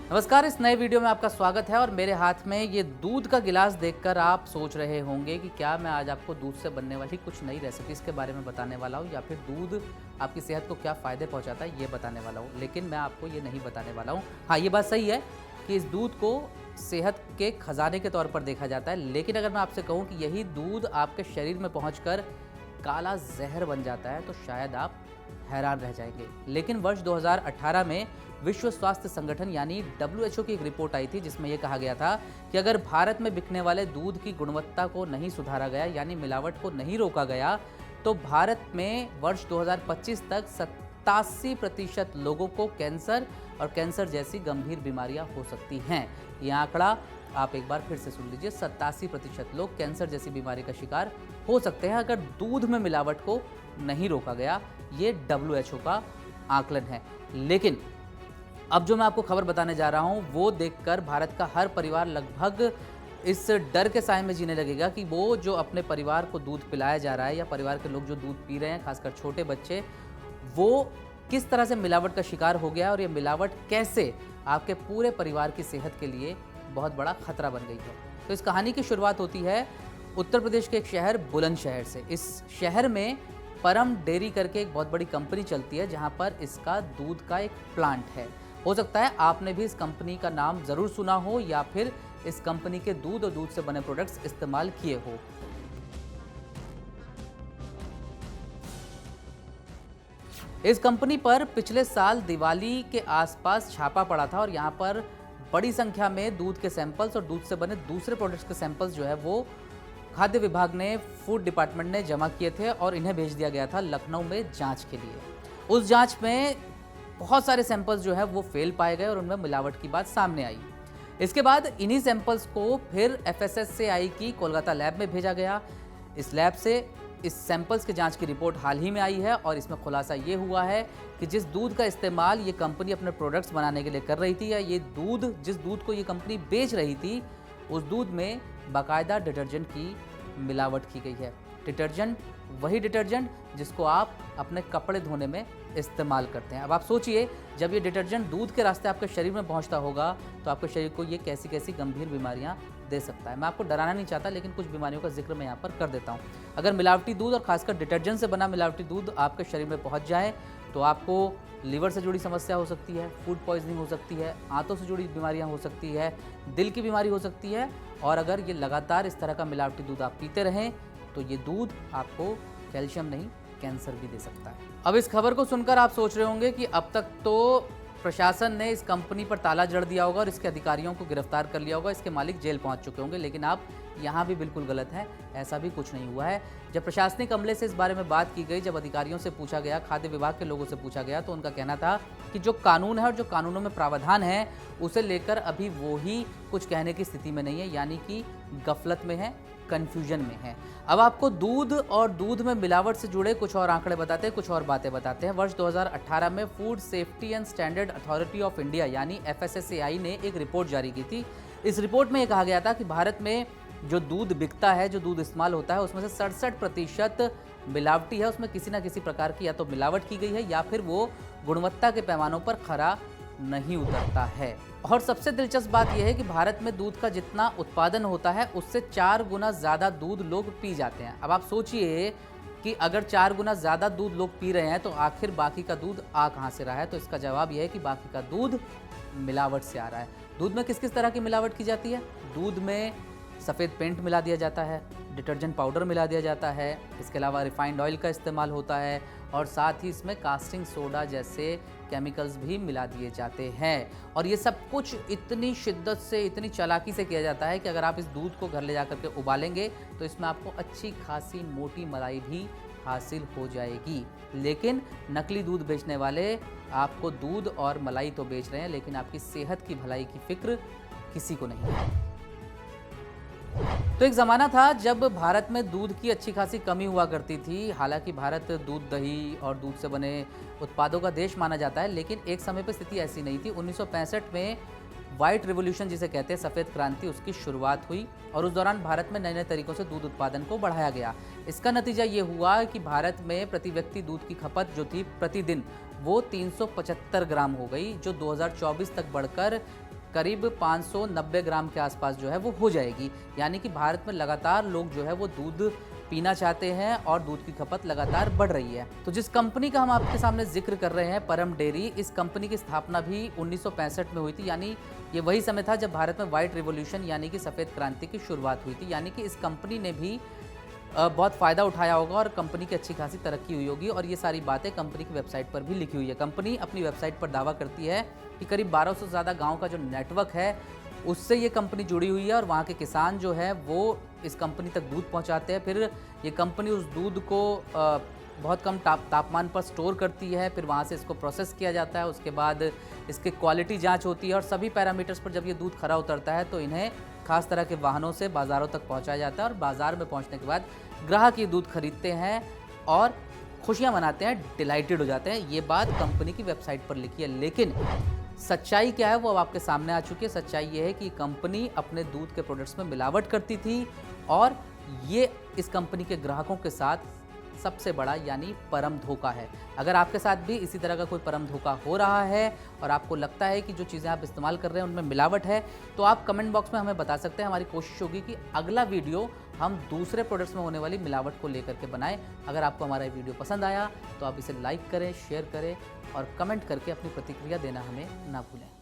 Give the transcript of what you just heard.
नमस्कार, इस नए वीडियो में आपका स्वागत है। और मेरे हाथ में ये दूध का गिलास देखकर आप सोच रहे होंगे कि क्या मैं आज आपको दूध से बनने वाली कुछ नई रेसिपीज़ के बारे में बताने वाला हूँ या फिर दूध आपकी सेहत को क्या फ़ायदे पहुँचाता है ये बताने वाला हूँ। लेकिन मैं आपको ये नहीं बताने वाला हूँ। हाँ, ये बात सही है कि इस दूध को सेहत के खजाने के तौर पर देखा जाता है, लेकिन अगर मैं आपसे कहूँ कि यही दूध आपके शरीर में पहुँचकर काला जहर बन जाता है तो शायद आप हैरान रह जाएंगे। लेकिन वर्ष 2018 में विश्व स्वास्थ्य संगठन यानी WHO की एक रिपोर्ट आई थी जिसमें यह कहा गया था कि अगर भारत में बिकने वाले दूध की गुणवत्ता को नहीं सुधारा गया यानी मिलावट को नहीं रोका गया तो भारत में वर्ष 2025 तक 87% लोगों को कैंसर और कैंसर जैसी गंभीर बीमारियां हो सकती हैं। ये आंकड़ा आप एक बार फिर से सुन लीजिए, 87% लोग कैंसर जैसी बीमारी का शिकार हो सकते हैं अगर दूध में मिलावट को नहीं रोका गया। ये WHO का आकलन है। लेकिन अब जो मैं आपको खबर बताने जा रहा हूं वो देखकर भारत का हर परिवार लगभग इस डर के साए में जीने लगेगा कि वो जो अपने परिवार को दूध पिलाया जा रहा है या परिवार के लोग जो दूध पी रहे हैं, खासकर छोटे बच्चे, वो किस तरह से मिलावट का शिकार हो गया और ये मिलावट कैसे आपके पूरे परिवार की सेहत के लिए बहुत बड़ा खतरा बन गई है। तो इस कहानी की शुरुआत होती है उत्तर प्रदेश के एक शहर बुलंदशहर से। इस शहर में परम डेयरी करके एक बहुत बड़ी कंपनी चलती है जहां पर इसका दूध का एक प्लांट है। हो सकता है आपने भी इस कंपनी का नाम जरूर सुना हो या फिर इस कंपनी के दूध और दूध से बने प्रोडक्ट्स इस्तेमाल किए हो। इस कंपनी पर पिछले साल दिवाली के आसपास छापा पड़ा था और यहाँ पर बड़ी संख्या में दूध के सैंपल्स और दूध से बने दूसरे प्रोडक्ट्स के सैंपल्स जो है वो खाद्य विभाग ने, फूड डिपार्टमेंट ने जमा किए थे और इन्हें भेज दिया गया था लखनऊ में जांच के लिए। उस जांच में बहुत सारे सैंपल्स जो है वो फेल पाए गए और उनमें मिलावट की बात सामने आई। इसके बाद इन्हीं सैंपल्स को फिर FSSAI की कोलकाता लैब में भेजा गया। इस लैब से इस सैंपल्स के जांच की रिपोर्ट हाल ही में आई है और इसमें खुलासा ये हुआ है कि जिस दूध का इस्तेमाल ये कंपनी अपने प्रोडक्ट्स बनाने के लिए कर रही थी या जिस दूध को ये कंपनी बेच रही थी, उस दूध में बाकायदा डिटर्जेंट की मिलावट की गई है। डिटर्जेंट, वही डिटर्जेंट जिसको आप अपने कपड़े धोने में इस्तेमाल करते हैं। अब आप सोचिए, जब ये डिटर्जेंट दूध के रास्ते आपके शरीर में पहुंचता होगा तो आपके शरीर को ये कैसी कैसी गंभीर बीमारियां दे सकता है। मैं आपको डराना नहीं चाहता, लेकिन कुछ बीमारियों का जिक्र मैं यहाँ पर कर देता हूँ। अगर मिलावटी दूध और खासकर डिटर्जेंट से बना मिलावटी दूध आपके शरीर में पहुँच जाए तो आपको लीवर से जुड़ी समस्या हो सकती है, फूड पॉइजनिंग हो सकती है, आंतों से जुड़ी बीमारियां हो सकती है, दिल की बीमारी हो सकती है। और अगर ये लगातार इस तरह का मिलावटी दूध आप पीते रहें तो ये दूध आपको कैल्शियम नहीं, कैंसर भी दे सकता है। अब इस खबर को सुनकर आप सोच रहे होंगे कि अब तक तो प्रशासन ने इस कंपनी पर ताला जड़ दिया होगा और इसके अधिकारियों को गिरफ्तार कर लिया होगा, इसके मालिक जेल पहुंच चुके होंगे। लेकिन आप यहाँ भी बिल्कुल गलत हैं, ऐसा भी कुछ नहीं हुआ है। जब प्रशासनिक अमले से इस बारे में बात की गई, जब अधिकारियों से पूछा गया, खाद्य विभाग के लोगों से पूछा गया, तो उनका कहना था कि जो कानून है और जो कानूनों में प्रावधान है उसे लेकर अभी वो ही कुछ कहने की स्थिति में नहीं है, यानी कि गफलत में है, कन्फ्यूजन में है। अब आपको दूध और दूध में मिलावट से जुड़े कुछ और आंकड़े बताते हैं, कुछ और बातें बताते हैं। वर्ष 2018 में food safety and standard authority of India यानी FSSAI ने एक रिपोर्ट जारी की थी। इस रिपोर्ट में यह कहा गया था कि भारत में जो दूध बिकता है, जो दूध इस्तेमाल होता है, उसमें से 67% मिलावटी है। उसमें किसी ना किसी प्रकार की या तो मिलावट की गई है या फिर वो गुणवत्ता के पैमानों पर खरा नहीं उतरता है। और सबसे दिलचस्प बात यह है कि भारत में दूध का जितना उत्पादन होता है उससे 4 गुना ज़्यादा दूध लोग पी जाते हैं। अब आप सोचिए कि अगर 4 गुना ज़्यादा दूध लोग पी रहे हैं तो आखिर बाकी का दूध आ कहाँ से रहा है? तो इसका जवाब यह है कि बाकी का दूध मिलावट से आ रहा है। दूध में किस किस तरह की मिलावट की जाती है? दूध में सफ़ेद पेंट मिला दिया जाता है, डिटर्जेंट पाउडर मिला दिया जाता है, इसके अलावा रिफाइंड ऑयल का इस्तेमाल होता है और साथ ही इसमें कास्टिंग सोडा जैसे केमिकल्स भी मिला दिए जाते हैं। और ये सब कुछ इतनी शिद्दत से, इतनी चालाकी से किया जाता है कि अगर आप इस दूध को घर ले जाकर के उबालेंगे तो इसमें आपको अच्छी खासी मोटी मलाई भी हासिल हो जाएगी। लेकिन नकली दूध बेचने वाले आपको दूध और मलाई तो बेच रहे हैं, लेकिन आपकी सेहत की भलाई की फिक्र किसी को नहीं है। तो एक ज़माना था जब भारत में दूध की अच्छी खासी कमी हुआ करती थी। हालांकि भारत दूध, दही और दूध से बने उत्पादों का देश माना जाता है, लेकिन एक समय पर स्थिति ऐसी नहीं थी। 1965 में व्हाइट रिवॉल्यूशन जिसे कहते हैं, सफ़ेद क्रांति, उसकी शुरुआत हुई और उस दौरान भारत में नए नए तरीक़ों से दूध उत्पादन को बढ़ाया गया। इसका नतीजा ये हुआ कि भारत में प्रति व्यक्ति दूध की खपत जो थी प्रतिदिन वो 375 ग्राम हो गई, जो 2024 तक बढ़कर करीब 590 ग्राम के आसपास जो है वो हो जाएगी। यानी कि भारत में लगातार लोग जो है वो दूध पीना चाहते हैं और दूध की खपत लगातार बढ़ रही है। तो जिस कंपनी का हम आपके सामने जिक्र कर रहे हैं, परम डेयरी, इस कंपनी की स्थापना भी 1965 में हुई थी। यानी ये वही समय था जब भारत में व्हाइट रिवॉल्यूशन यानी कि सफ़ेद क्रांति की शुरुआत हुई थी। यानी कि इस कंपनी ने भी बहुत फ़ायदा उठाया होगा और कंपनी की अच्छी खासी तरक्की हुई होगी, और ये सारी बातें कंपनी की वेबसाइट पर भी लिखी हुई है। कंपनी अपनी वेबसाइट पर दावा करती है कि करीब 1200 से ज़्यादा गाँव का जो नेटवर्क है उससे ये कंपनी जुड़ी हुई है, और वहाँ के किसान जो है वो इस कंपनी तक दूध पहुँचाते हैं। फिर ये कंपनी उस दूध को बहुत कम तापमान पर स्टोर करती है, फिर वहाँ से इसको प्रोसेस किया जाता है। उसके बाद इसकी क्वालिटी जांच होती है, और सभी पैरामीटर्स पर जब ये दूध खरा उतरता है तो इन्हें खास तरह के वाहनों से बाज़ारों तक पहुँचाया जाता है, और बाज़ार में पहुँचने के बाद ग्राहक ये दूध खरीदते हैं और खुशियाँ मनाते हैं, डिलाइटेड हो जाते हैं। ये बात कंपनी की वेबसाइट पर लिखी है, लेकिन सच्चाई क्या है वो अब आपके सामने आ चुकी है। सच्चाई ये है कि कंपनी अपने दूध के प्रोडक्ट्स में मिलावट करती थी, और ये इस कंपनी के ग्राहकों के साथ सबसे बड़ा यानी परम धोखा है। अगर आपके साथ भी इसी तरह का कोई परम धोखा हो रहा है और आपको लगता है कि जो चीज़ें आप इस्तेमाल कर रहे हैं उनमें मिलावट है, तो आप कमेंट बॉक्स में हमें बता सकते हैं। हमारी कोशिश होगी कि अगला वीडियो हम दूसरे प्रोडक्ट्स में होने वाली मिलावट को लेकर के बनाएं। अगर आपको हमारा वीडियो पसंद आया तो आप इसे लाइक करें, शेयर करें और कमेंट करके अपनी प्रतिक्रिया देना हमें ना भूलें।